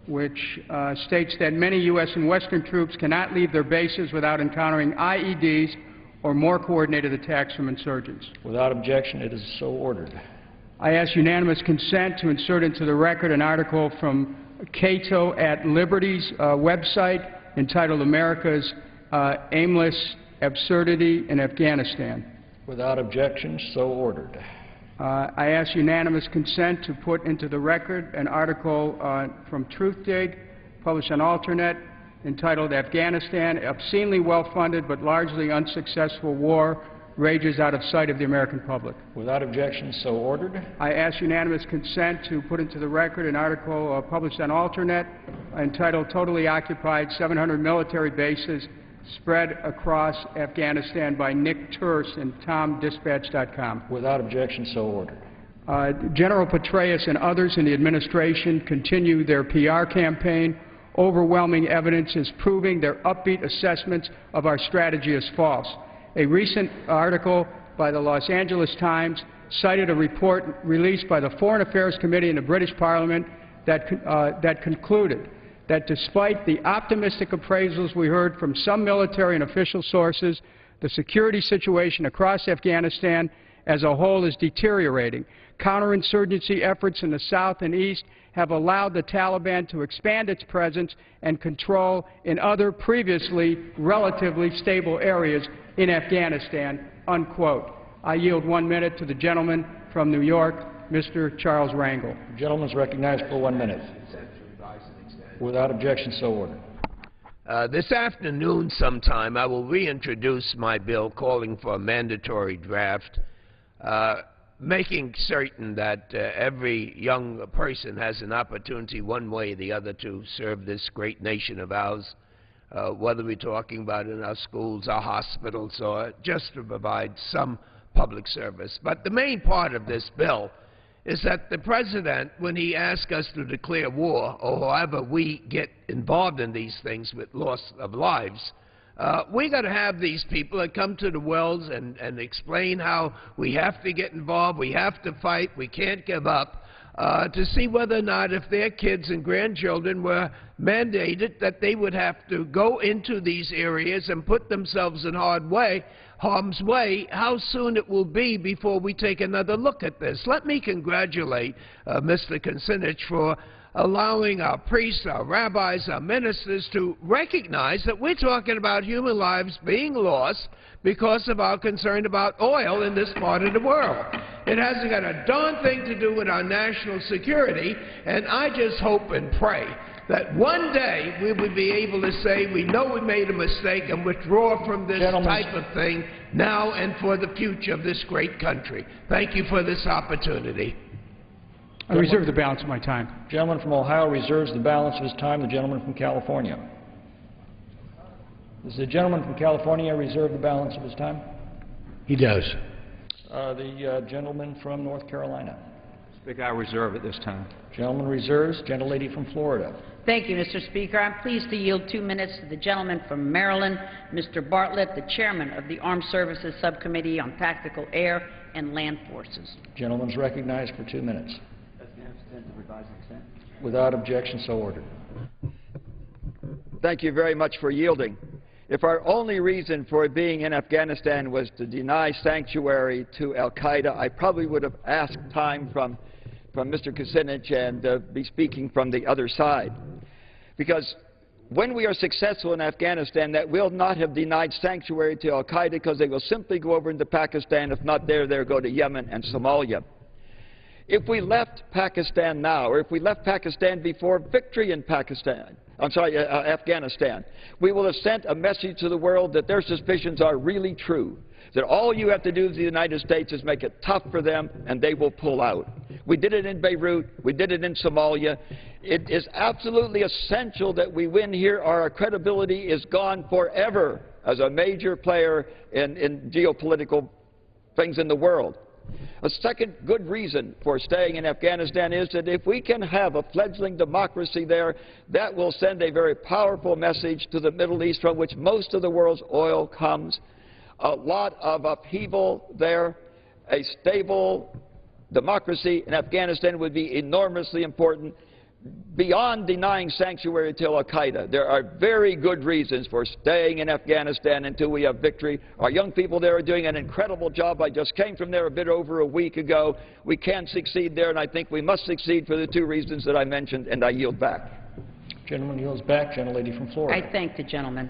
which states that many U.S. and Western troops cannot leave their bases without encountering IEDs or more coordinated attacks from insurgents. Without objection, it is so ordered. I ask unanimous consent to insert into the record an article from Cato at Liberty's website entitled America's Aimless Absurdity in Afghanistan. Without objection, so ordered. I ask unanimous consent to put into the record an article from Truthdig, published on Alternet, entitled Afghanistan, Obscenely Well-Funded but Largely Unsuccessful War Rages Out of Sight of the American Public. Without objection, so ordered. I ask unanimous consent to put into the record an article published on Alternet entitled Totally Occupied 700 Military Bases Spread Across Afghanistan by Nick Turse and TomDispatch.com. Without objection, so ordered. General Petraeus and others in the administration continue their PR campaign. Overwhelming evidence is proving their upbeat assessments of our strategy is false. A recent article by the Los Angeles Times cited a report released by the Foreign Affairs Committee in the British Parliament that concluded that despite the optimistic appraisals we heard from some military and official sources, the security situation across Afghanistan as a whole is deteriorating. Counterinsurgency efforts in the south and east have allowed the Taliban to expand its presence and control in other previously relatively stable areas in Afghanistan, unquote. I yield 1 minute to the gentleman from New York, Mr. Charles Rangel. The gentleman is recognized for 1 minute. Without objection, so ordered. This afternoon sometime I will reintroduce my bill calling for a mandatory draft, making certain that every young person has an opportunity one way or the other to serve this great nation of ours, whether we're talking about in our schools, our hospitals, or just to provide some public service. But the main part of this bill is that the President, when he asks us to declare war, or however we get involved in these things with loss of lives, we got to have these people that come to the wells and explain how we have to get involved, we have to fight, we can't give up, to see whether or not if their kids and grandchildren were mandated that they would have to go into these areas and put themselves in harm's way, how soon it will be before we take another look at this. Let me congratulate Mr. Kucinich for allowing our priests, our rabbis, our ministers to recognize that we're talking about human lives being lost because of our concern about oil in this part of the world. It hasn't got a darn thing to do with our national security, and I just hope and pray that one day we will be able to say we know we made a mistake and withdraw from this type of thing now and for the future of this great country. Thank you for this opportunity. I reserve the balance of my time. The gentleman from Ohio reserves the balance of his time. The gentleman from California. Does the gentleman from California reserve the balance of his time? He does. The gentleman from North Carolina. Speaker, I reserve at this time. Gentleman reserves. Gentlelady from Florida. Thank you, Mr. Speaker. I'm pleased to yield 2 minutes to the gentleman from Maryland, Mr. Bartlett, the chairman of the Armed Services Subcommittee on Tactical Air and Land Forces. Gentleman's recognized for 2 minutes. Without objection, so ordered. Thank you very much for yielding. If our only reason for being in Afghanistan was to deny sanctuary to al-Qaeda, I probably would have asked time from Mr. Kucinich and be speaking from the other side. Because when we are successful in Afghanistan, that will not have denied sanctuary to al-Qaeda, because they will simply go over into Pakistan. If not there, they'll go to Yemen and Somalia. If we left Pakistan now, or if we left Pakistan before victory in Afghanistan, we will have sent a message to the world that their suspicions are really true, that all you have to do as the United States is make it tough for them and they will pull out. We did it in Beirut. We did it in Somalia. It is absolutely essential that we win here, or our credibility is gone forever as a major player in geopolitical things in the world. A second good reason for staying in Afghanistan is that if we can have a fledgling democracy there, that will send a very powerful message to the Middle East, from which most of the world's oil comes. A lot of upheaval there. A stable democracy in Afghanistan would be enormously important. Beyond denying sanctuary to al-Qaeda, there are very good reasons for staying in Afghanistan until we have victory. Our young people there are doing an incredible job. I just came from there a bit over a week ago. We can succeed there, and I think we must succeed for the two reasons that I mentioned, and I yield back. Gentleman yields back. Gentlelady from Florida. I thank the gentleman.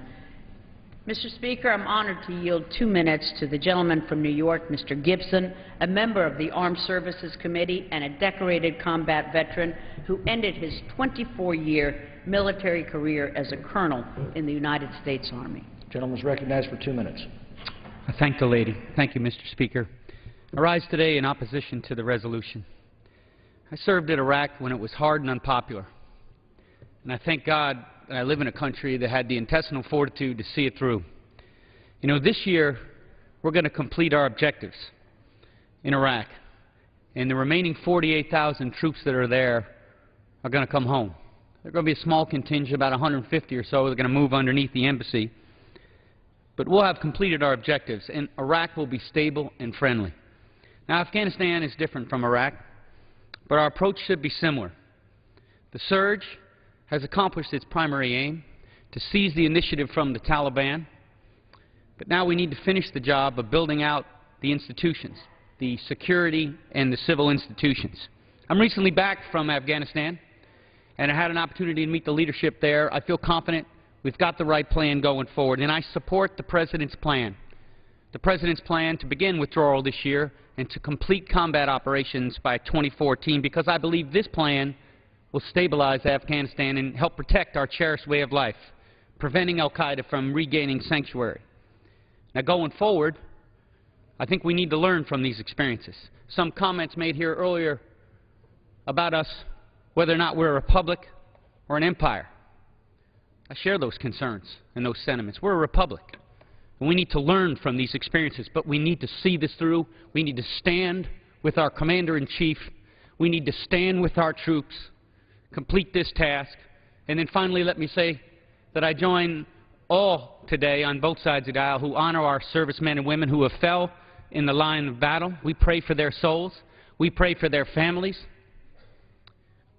Mr. Speaker, I'm honored to yield 2 minutes to the gentleman from New York, Mr. Gibson, a member of the Armed Services Committee and a decorated combat veteran who ended his 24-year military career as a colonel in the United States Army. The gentleman is recognized for 2 minutes. I thank the lady. Thank you, Mr. Speaker. I rise today in opposition to the resolution. I served in Iraq when it was hard and unpopular, and I thank God I live in a country that had the intestinal fortitude to see it through. You know, this year we're going to complete our objectives in Iraq, and the remaining 48,000 troops that are there are going to come home. There's going to be a small contingent, about 150 or so, that are going to move underneath the embassy. But we'll have completed our objectives, and Iraq will be stable and friendly. Now, Afghanistan is different from Iraq, but our approach should be similar. The surge has accomplished its primary aim, to seize the initiative from the Taliban. But now we need to finish the job of building out the institutions, the security and the civil institutions. I'm recently back from Afghanistan, and I had an opportunity to meet the leadership there. I feel confident we've got the right plan going forward, and I support the President's plan. The President's plan to begin withdrawal this year and to complete combat operations by 2014, because I believe this plan will stabilize Afghanistan and help protect our cherished way of life, preventing al-Qaeda from regaining sanctuary. Now, going forward, I think we need to learn from these experiences. Some comments made here earlier about us, whether or not we're a republic or an empire. I share those concerns and those sentiments. We're a republic, and we need to learn from these experiences, but we need to see this through. We need to stand with our commander-in-chief. We need to stand with our troops, complete this task. And then finally, let me say that I join all today on both sides of the aisle who honor our servicemen and women who have fell in the line of battle. We pray for their souls. We pray for their families.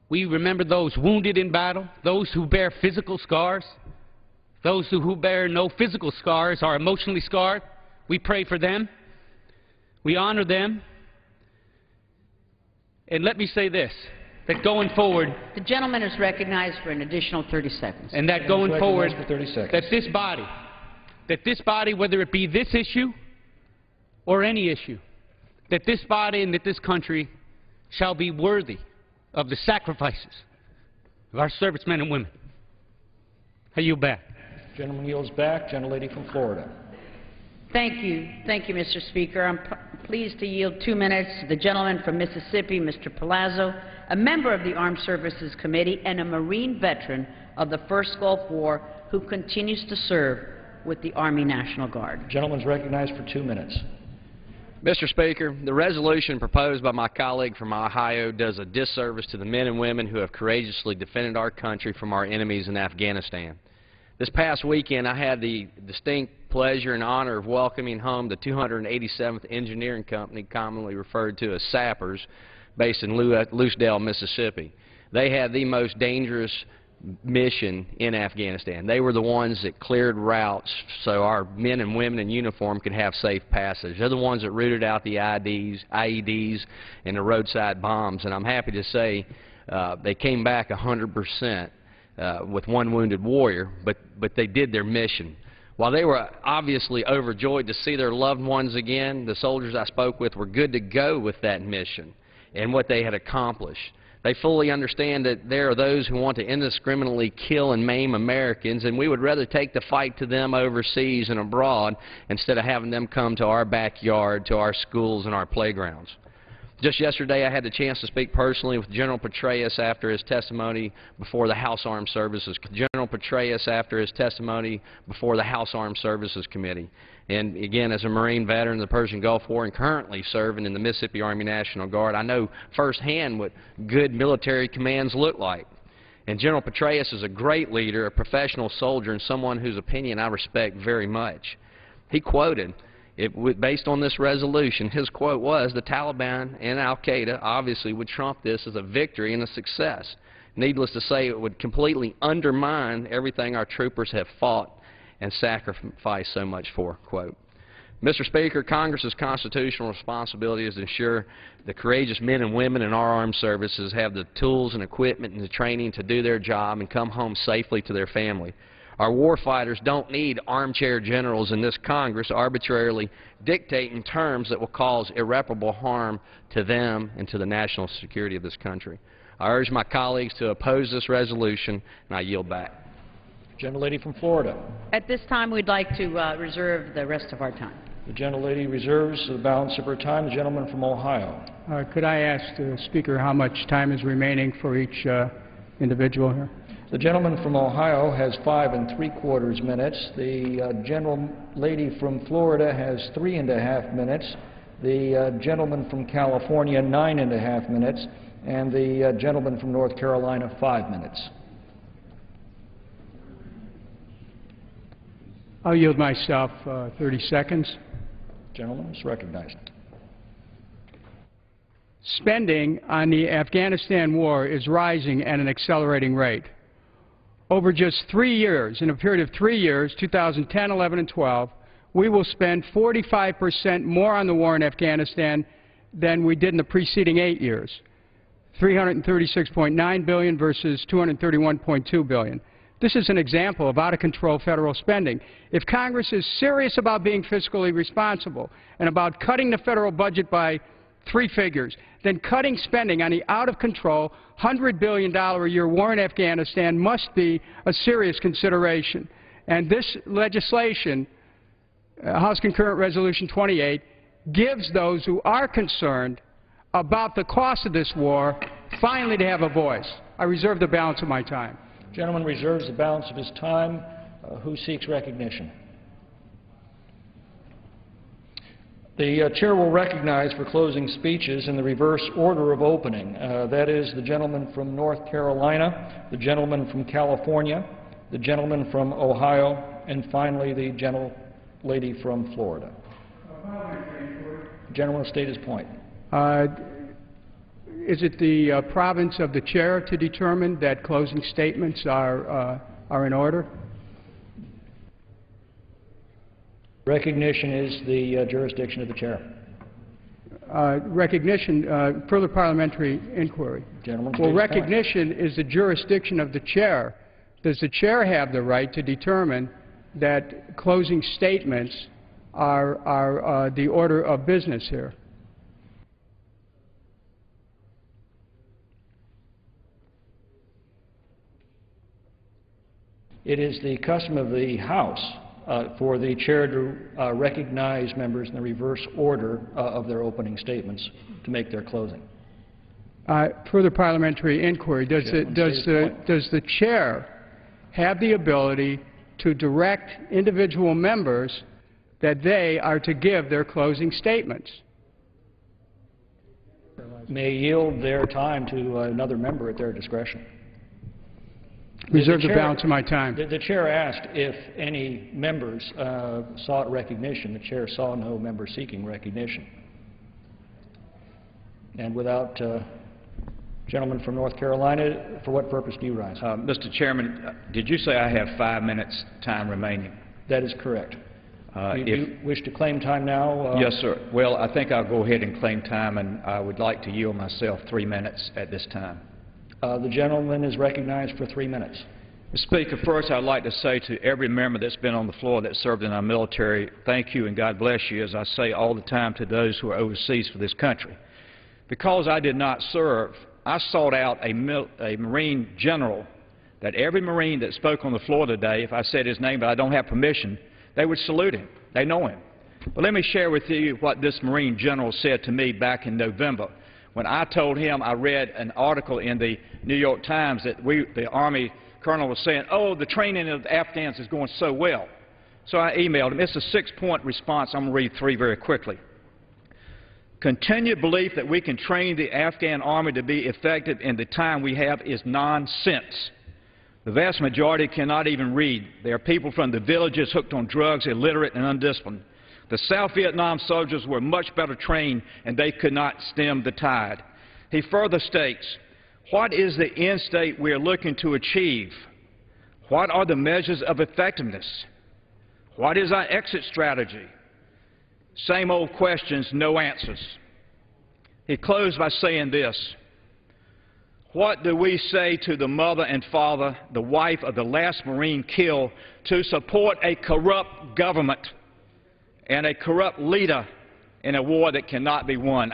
We remember those wounded in battle, those who bear physical scars, those who bear no physical scars are emotionally scarred. We pray for them. We honor them. And let me say this, that going forward, the gentleman is recognized for an additional 30 seconds. And that going forward, that this body, whether it be this issue or any issue, that this body and that this country shall be worthy of the sacrifices of our servicemen and women. I yield back. Gentleman yields back. Gentlelady from Florida. Thank you. Thank you, Mr. Speaker. I'm pleased to yield 2 minutes to the gentleman from Mississippi, Mr. Palazzo, a member of the Armed Services Committee and a Marine veteran of the First Gulf War who continues to serve with the Army National Guard. The gentleman is recognized for 2 minutes. Mr. Speaker, the resolution proposed by my colleague from Ohio does a disservice to the men and women who have courageously defended our country from our enemies in Afghanistan. This past weekend, I had the distinct pleasure and honor of welcoming home the 287th Engineering Company, commonly referred to as Sappers, based in Lucedale, Mississippi. They had the most dangerous mission in Afghanistan. They were the ones that cleared routes so our men and women in uniform could have safe passage. They're the ones that rooted out the IEDs and the roadside bombs, and I'm happy to say they came back 100% with one wounded warrior, but they did their mission. While they were obviously overjoyed to see their loved ones again, the soldiers I spoke with were good to go with that mission and what they had accomplished. They fully understand that there are those who want to indiscriminately kill and maim Americans, and we would rather take the fight to them overseas and abroad instead of having them come to our backyard, to our schools and our playgrounds. Just yesterday, I had the chance to speak personally with General Petraeus after his testimony before the House Armed Services. General Petraeus after his testimony before the House Armed Services Committee. And again, as a Marine veteran of the Persian Gulf War and currently serving in the Mississippi Army National Guard, I know firsthand what good military commands look like. And General Petraeus is a great leader, a professional soldier, and someone whose opinion I respect very much. He quoted, based on this resolution, his quote was, "The Taliban and al-Qaeda obviously would trump this as a victory and a success. Needless to say, it would completely undermine everything our troopers have fought and sacrificed so much for," quote. Mr. Speaker, Congress's constitutional responsibility is to ensure the courageous men and women in our armed services have the tools and equipment and the training to do their job and come home safely to their family. Our warfighters don't need armchair generals in this Congress arbitrarily dictating terms that will cause irreparable harm to them and to the national security of this country. I urge my colleagues to oppose this resolution, and I yield back. Gentlelady from Florida. At this time, we'd like to reserve the rest of our time. The gentlelady reserves the balance of her time. The gentleman from Ohio. Could I ask the Speaker how much time is remaining for each individual here? The gentleman from Ohio has 5 3/4 minutes. The gentlelady from Florida has 3.5 minutes. The gentleman from California, 9.5 minutes. And the gentleman from North Carolina, 5 minutes. I'll yield myself 30 seconds. Gentleman is recognized. Spending on the Afghanistan war is rising at an accelerating rate. Over just 3 years, in a period of 3 years, 2010, 11, and 12, we will spend 45% more on the war in Afghanistan than we did in the preceding 8 years. $336.9 billion versus $231.2 billion. This is an example of out-of-control federal spending. If Congress is serious about being fiscally responsible and about cutting the federal budget by 3 figures, then cutting spending on the out-of-control $100 billion a year war in Afghanistan must be a serious consideration. And this legislation, House Concurrent Resolution 28, gives those who are concerned about the cost of this war finally to have a voice. I reserve the balance of my time. The gentleman reserves the balance of his time. Who seeks recognition? The chair will recognize for closing speeches in the reverse order of opening. That is the gentleman from North Carolina, the gentleman from California, the gentleman from Ohio, and finally the gentlelady from Florida. The gentleman will state his point. Is it the province of the chair to determine that closing statements are in order? Recognition is the jurisdiction of the chair. Recognition, further parliamentary inquiry. Well, recognition is the jurisdiction of the chair. Does the chair have the right to determine that closing statements are the order of business here? It is the custom of the House for the chair to recognize members in the reverse order of their opening statements to make their closing. Further parliamentary inquiry. Does the chair have the ability to direct individual members that they are to give their closing statements? May yield their time to another member at their discretion. Reserve the balance of my time. The chair asked if any members sought recognition. The chair saw no member seeking recognition. And without Gentleman from North Carolina, for what purpose do you rise? Mr. Chairman, did you say I have 5 minutes time remaining? That is correct. Do you wish to claim time now? Yes, sir. Well, I think I'll go ahead and claim time, and I would like to yield myself 3 minutes at this time. The gentleman is recognized for 3 minutes. Mr. Speaker, first I'd like to say to every member that's been on the floor that served in our military, thank you and God bless you, as I say all the time to those who are overseas for this country. Because I did not serve, I sought out a Marine general that every Marine that spoke on the floor today, if I said his name but I don't have permission, they would salute him. They know him. But let me share with you what this Marine general said to me back in November when I told him I read an article in the New York Times that the Army colonel was saying, oh, the training of the Afghans is going so well. So I emailed him. It's a 6-point response. I'm going to read 3 very quickly. Continued belief that we can train the Afghan Army to be effective in the time we have is nonsense. The vast majority cannot even read. They are people from the villages hooked on drugs, illiterate and undisciplined. The South Vietnam soldiers were much better trained, and they could not stem the tide. He further states, what is the end state we are looking to achieve? What are the measures of effectiveness? What is our exit strategy? Same old questions, no answers. He closed by saying this, what do we say to the mother and father, the wife of the last Marine killed, to support a corrupt government and a corrupt leader in a war that cannot be won?